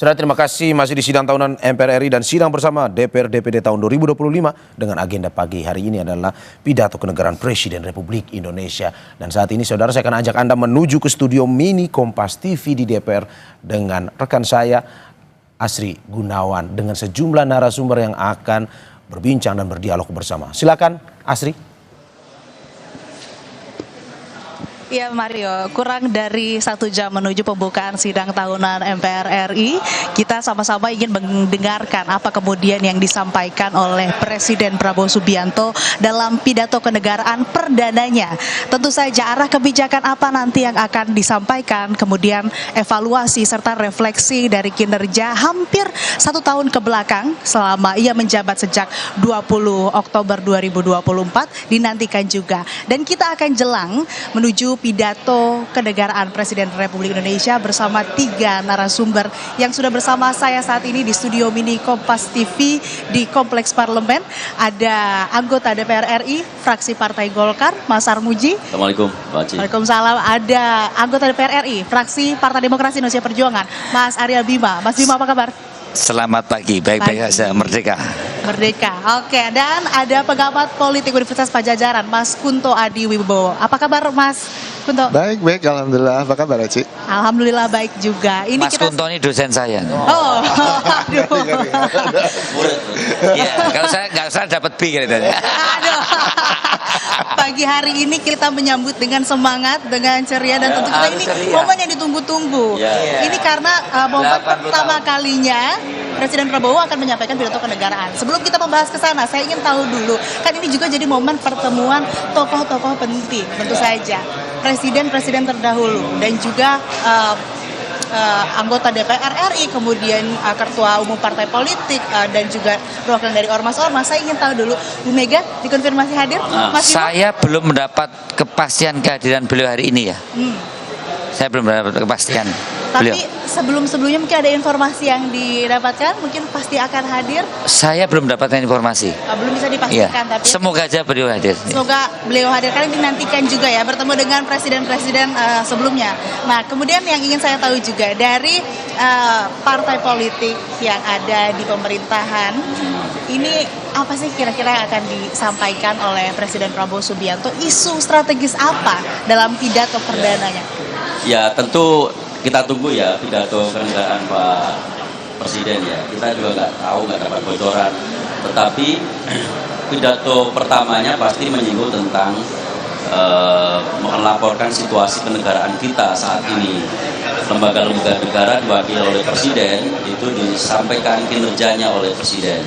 Saudara, terima kasih. Masih di sidang tahunan MPR RI dan sidang bersama DPR DPD tahun 2025 dengan agenda pagi hari ini adalah pidato kenegaraan Presiden Republik Indonesia. Dan saat ini saudara, saya akan ajak Anda menuju ke studio mini Kompas TV di DPR dengan rekan saya Asri Gunawan dengan sejumlah narasumber yang akan berbincang dan berdialog bersama. Silakan Asri. Ya Mario, kurang dari 1 jam menuju pembukaan sidang tahunan MPR RI, kita sama-sama ingin mendengarkan apa kemudian yang disampaikan oleh Presiden Prabowo Subianto dalam pidato kenegaraan perdananya. Tentu saja arah kebijakan apa nanti yang akan disampaikan, kemudian evaluasi serta refleksi dari kinerja hampir 1 tahun ke belakang selama ia menjabat sejak 20 Oktober 2024 dinantikan juga. Dan kita akan jelang menuju pidato kenegaraan Presiden Republik Indonesia bersama 3 narasumber yang sudah bersama saya saat ini di studio mini Kompas TV di Kompleks Parlemen. Ada anggota DPR RI, fraksi Partai Golkar, Mas Armuji. Assalamualaikum, Pak Ci. Waalaikumsalam. Ada anggota DPR RI, fraksi Partai Demokrasi Indonesia Perjuangan, Mas Arya Bima. Mas Bima, apa kabar? Selamat pagi, baik-baik saja, merdeka. Merdeka, oke. Dan ada pengamat politik Universitas Padjadjaran, Mas Kunto Adi Wibowo. Apa kabar Mas Kunto? Baik, Alhamdulillah. Apa kabar, Ci? Alhamdulillah baik juga. Ini Mas Kunto ini dosen saya. Oh, aduh. Ya, nggak usah dapat B gitu. Aduh. Pagi hari ini kita menyambut dengan semangat, dengan ceria, dan tentu kita ini momen yang ditunggu-tunggu. Ini karena momen pertama kalinya Presiden Prabowo akan menyampaikan pidato kenegaraan. Sebelum kita membahas ke sana, saya ingin tahu dulu, kan ini juga jadi momen pertemuan tokoh-tokoh penting, tentu saja. Presiden-presiden terdahulu dan juga anggota DPR RI, kemudian ketua umum partai politik dan juga perwakilan dari ormas-ormas. Saya ingin tahu dulu, Bu Mega dikonfirmasi hadir? Mas Saya belum mendapat kepastian kehadiran beliau hari ini ya. Saya belum mendapat kepastian. Tapi beliau. sebelum-sebelumnya mungkin ada informasi yang didapatkan, mungkin pasti akan hadir. Saya belum mendapatkan informasi. Belum bisa dipastikan, ya. tapi semoga aja beliau hadir. Semoga beliau hadir, kalian dinantikan juga ya bertemu dengan presiden-presiden sebelumnya. Nah, kemudian yang ingin saya tahu juga dari partai politik yang ada di pemerintahan, ini apa sih kira-kira yang akan disampaikan oleh Presiden Prabowo Subianto? Isu strategis apa dalam pidato perdananya? Ya, tentu kita tunggu ya pidato kenegaraan Pak Presiden ya. Kita juga nggak dapat bocoran. Tetapi pidato pertamanya pasti menyinggung tentang melaporkan situasi kenegaraan kita saat ini. Lembaga-lembaga negara diwakili oleh Presiden, itu disampaikan kinerjanya oleh Presiden.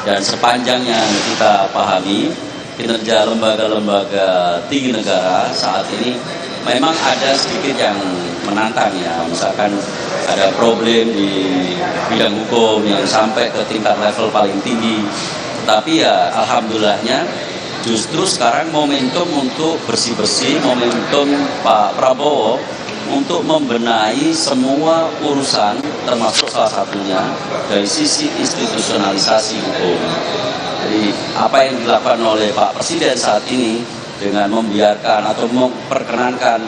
Dan sepanjang yang kita pahami, kinerja lembaga-lembaga tinggi negara saat ini memang ada sedikit yang menantang ya, misalkan ada problem di bidang hukum yang sampai ke tingkat level paling tinggi. Tapi ya alhamdulillahnya justru sekarang momentum untuk bersih-bersih, momentum Pak Prabowo untuk membenahi semua urusan, termasuk salah satunya dari sisi institusionalisasi hukum. Jadi apa yang dilakukan oleh Pak Presiden saat ini dengan membiarkan atau memperkenankan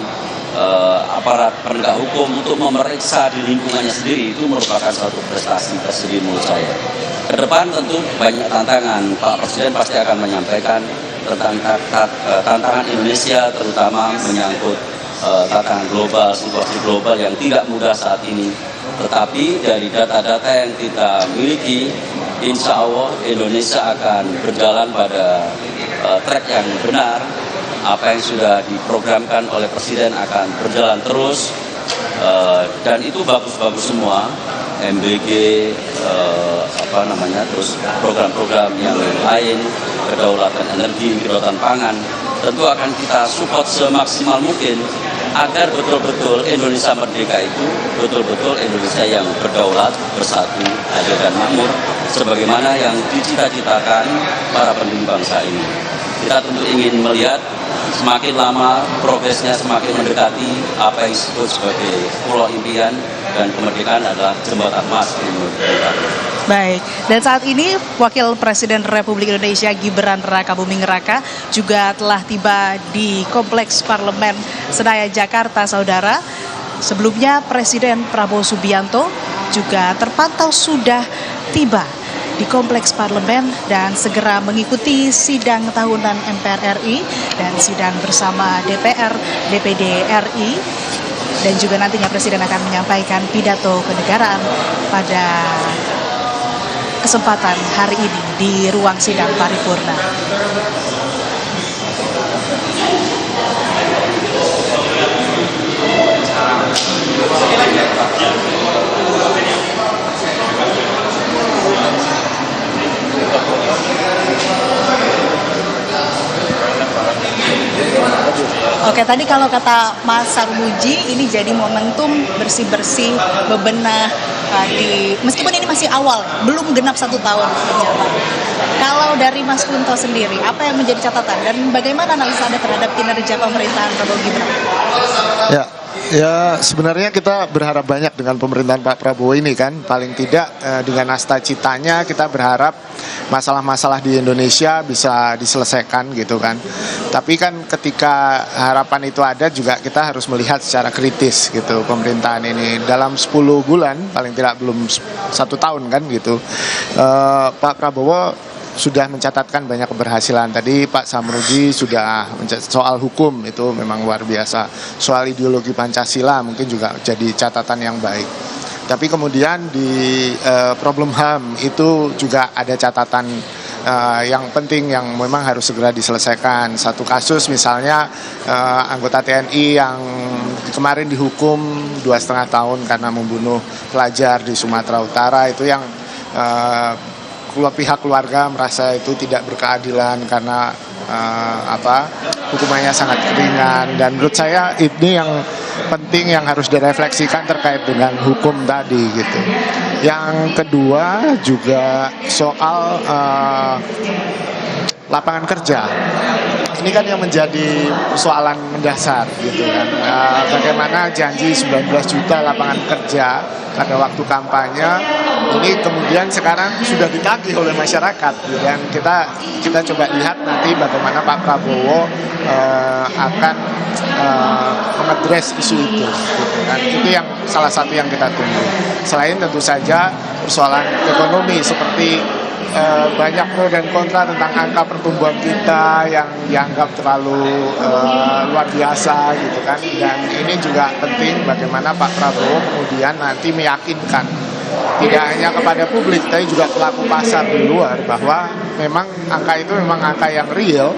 aparat penegak hukum untuk memeriksa di lingkungannya sendiri, itu merupakan suatu prestasi tersendiri menurut saya. Ke depan tentu banyak tantangan. Pak Presiden pasti akan menyampaikan tentang tantangan Indonesia, terutama menyangkut tantangan global, situasi global yang tidak mudah saat ini. Tetapi dari data-data yang kita miliki, insya Allah Indonesia akan berjalan pada track yang benar. Apa yang sudah diprogramkan oleh Presiden akan berjalan terus, dan itu bagus-bagus semua. MBG, terus program-program yang lain, kedaulatan energi, kedaulatan pangan, tentu akan kita support semaksimal mungkin agar betul-betul Indonesia merdeka itu betul-betul Indonesia yang berdaulat, bersatu, adil dan makmur, sebagaimana yang dicita-citakan para pendiri bangsa ini. Kita tentu ingin melihat semakin lama progresnya semakin mendekati apa yang disebut sebagai pulau impian, dan kemerdekaan adalah jembatan emas menurut kita. Baik, dan saat ini Wakil Presiden Republik Indonesia Gibran Rakabuming Raka juga telah tiba di Kompleks Parlemen Senayan Jakarta, saudara. Sebelumnya Presiden Prabowo Subianto juga terpantau sudah tiba di Kompleks Parlemen dan segera mengikuti sidang tahunan MPR RI dan sidang bersama DPR, DPD RI. Dan juga nantinya Presiden akan menyampaikan pidato kenegaraan pada kesempatan hari ini di ruang sidang paripurna. Oke, tadi kalau kata Mas Sarmuji, ini jadi momentum bersih-bersih, bebenah meskipun ini masih awal, belum genap 1 tahun berjalan. Kalau dari Mas Kunto sendiri, apa yang menjadi catatan dan bagaimana analisa Anda terhadap kinerja pemerintahan Prabowo Gibran? Ya sebenarnya kita berharap banyak dengan pemerintahan Pak Prabowo ini kan. Paling tidak dengan nasta citanya kita berharap masalah-masalah di Indonesia bisa diselesaikan gitu kan. Tapi kan ketika harapan itu ada juga kita harus melihat secara kritis gitu pemerintahan ini. Dalam 10 bulan paling tidak belum 1 tahun kan gitu. Pak Prabowo sudah mencatatkan banyak keberhasilan. Tadi Pak Sarmuji sudah soal hukum itu memang luar biasa. Soal ideologi Pancasila mungkin juga jadi catatan yang baik. Tapi kemudian di problem HAM itu juga ada catatan yang penting yang memang harus segera diselesaikan. Satu kasus misalnya anggota TNI yang kemarin dihukum 2,5 tahun karena membunuh pelajar di Sumatera Utara, itu yang pihak keluarga merasa itu tidak berkeadilan karena hukumannya sangat ringan, dan menurut saya ini yang penting yang harus direfleksikan terkait dengan hukum tadi gitu. Yang kedua juga soal lapangan kerja. Ini kan yang menjadi persoalan mendasar gitu kan. Bagaimana janji 19 juta lapangan kerja pada waktu kampanye ini kemudian sekarang sudah ditagih oleh masyarakat gitu. Dan kita coba lihat nanti bagaimana Pak Prabowo akan mengadres isu itu gitu kan. Itu yang salah satu yang kita tunggu. Selain tentu saja persoalan ekonomi seperti banyak pro dan kontra tentang angka pertumbuhan kita yang dianggap terlalu luar biasa gitu kan. Dan ini juga penting bagaimana Pak Prabowo kemudian nanti meyakinkan tidak hanya kepada publik tapi juga pelaku pasar di luar bahwa memang angka itu memang angka yang real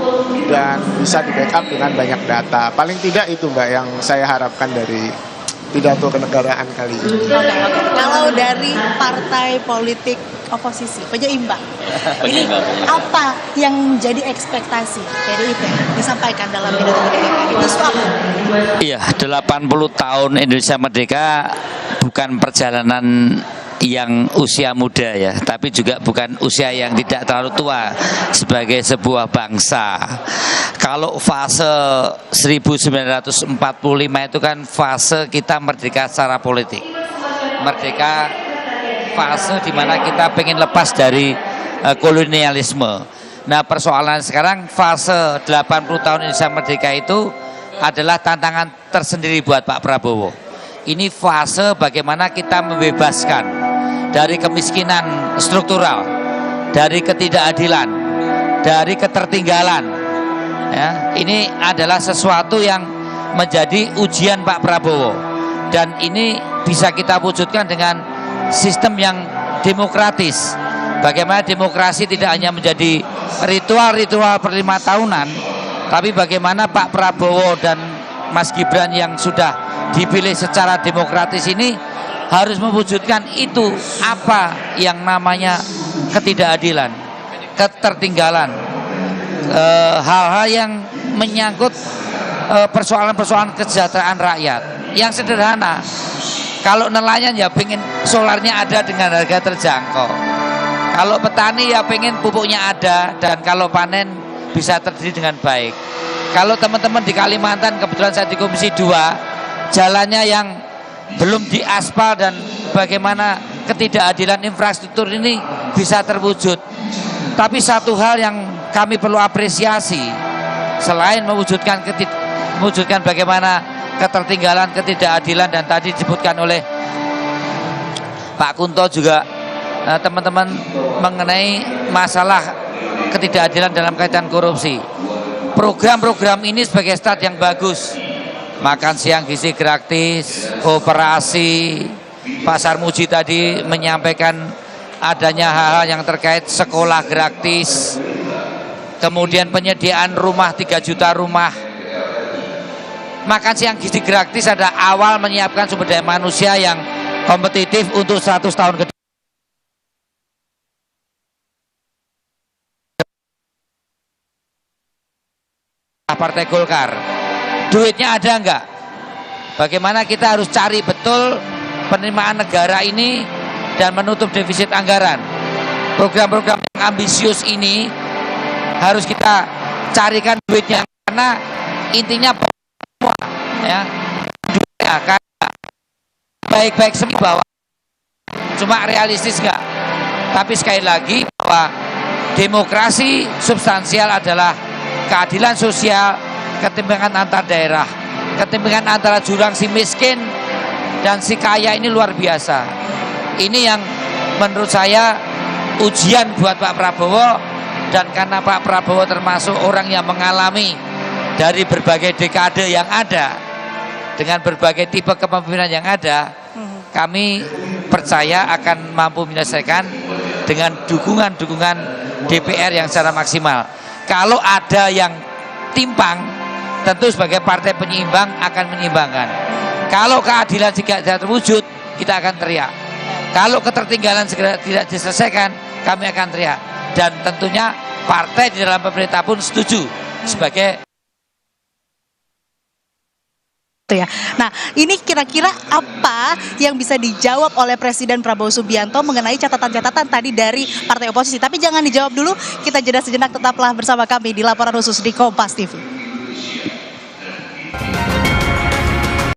dan bisa di backup dengan banyak data. Paling tidak itu Mbak yang saya harapkan dari pidato kenegaraan kali ini. Oke. Kalau dari partai politik oposisi, penyeimbang, ini apa yang menjadi ekspektasi PDIP disampaikan dalam pidato kenegaraan ini? Isu apa? Iya, 80 tahun Indonesia Merdeka bukan perjalanan yang usia muda ya, tapi juga bukan usia yang tidak terlalu tua sebagai sebuah bangsa. Kalau fase 1945 itu kan fase kita merdeka secara politik. Merdeka fase di mana kita pengen lepas dari kolonialisme. Nah, persoalan sekarang fase 80 tahun Indonesia Merdeka itu adalah tantangan tersendiri buat Pak Prabowo. Ini fase bagaimana kita membebaskan dari kemiskinan struktural, dari ketidakadilan, dari ketertinggalan. Ya, ini adalah sesuatu yang menjadi ujian Pak Prabowo, dan ini bisa kita wujudkan dengan sistem yang demokratis. Bagaimana demokrasi tidak hanya menjadi ritual-ritual per 5 tahunan, tapi bagaimana Pak Prabowo dan Mas Gibran yang sudah dipilih secara demokratis ini harus mewujudkan itu, apa yang namanya ketidakadilan, ketertinggalan, hal-hal yang menyangkut persoalan-persoalan kesejahteraan rakyat yang sederhana. Kalau nelayan ya pengen solarnya ada dengan harga terjangkau, kalau petani ya pengen pupuknya ada, dan kalau panen bisa terjadi dengan baik. Kalau teman-teman di Kalimantan, kebetulan saya di Komisi 2, jalannya yang belum diaspal dan bagaimana ketidakadilan infrastruktur ini bisa terwujud. Tapi satu hal yang kami perlu apresiasi, selain mewujudkan bagaimana ketertinggalan, ketidakadilan, dan tadi disebutkan oleh Pak Kunto juga teman-teman mengenai masalah ketidakadilan dalam kaitan korupsi. Program-program ini sebagai start yang bagus. Makan siang gizi gratis, operasi, Pasar Muji tadi menyampaikan adanya hal-hal yang terkait sekolah gratis, kemudian penyediaan rumah 3 juta rumah. Makan siang gizi gratis ada awal menyiapkan sumber daya manusia yang kompetitif untuk 100 tahun ke depan. Partai Golkar, duitnya ada enggak? Bagaimana kita harus cari betul penerimaan negara ini dan menutup defisit anggaran. Program-program yang ambisius ini harus kita carikan duitnya, karena intinya semua ya, duitnya kan baik-baik semua bahwa cuma realistis enggak. Tapi sekali lagi bahwa demokrasi substansial adalah keadilan sosial, ketimpangan antar daerah, ketimpangan antara jurang si miskin dan si kaya ini luar biasa. Ini yang menurut saya ujian buat Pak Prabowo, dan karena Pak Prabowo termasuk orang yang mengalami dari berbagai dekade yang ada dengan berbagai tipe kepemimpinan yang ada, kami percaya akan mampu menyelesaikan dengan dukungan-dukungan DPR yang secara maksimal. Kalau ada yang timpang, tentu sebagai partai penyeimbang akan menyeimbangkan. Kalau keadilan tidak terwujud, kita akan teriak. Kalau ketertinggalan segera tidak diselesaikan, kami akan teriak. Dan tentunya partai di dalam pemerintah pun setuju sebagai. Ya. Nah, ini kira-kira apa yang bisa dijawab oleh Presiden Prabowo Subianto mengenai catatan-catatan tadi dari partai oposisi? Tapi jangan dijawab dulu, kita jeda sejenak, tetaplah bersama kami di Laporan Khusus di Kompas TV.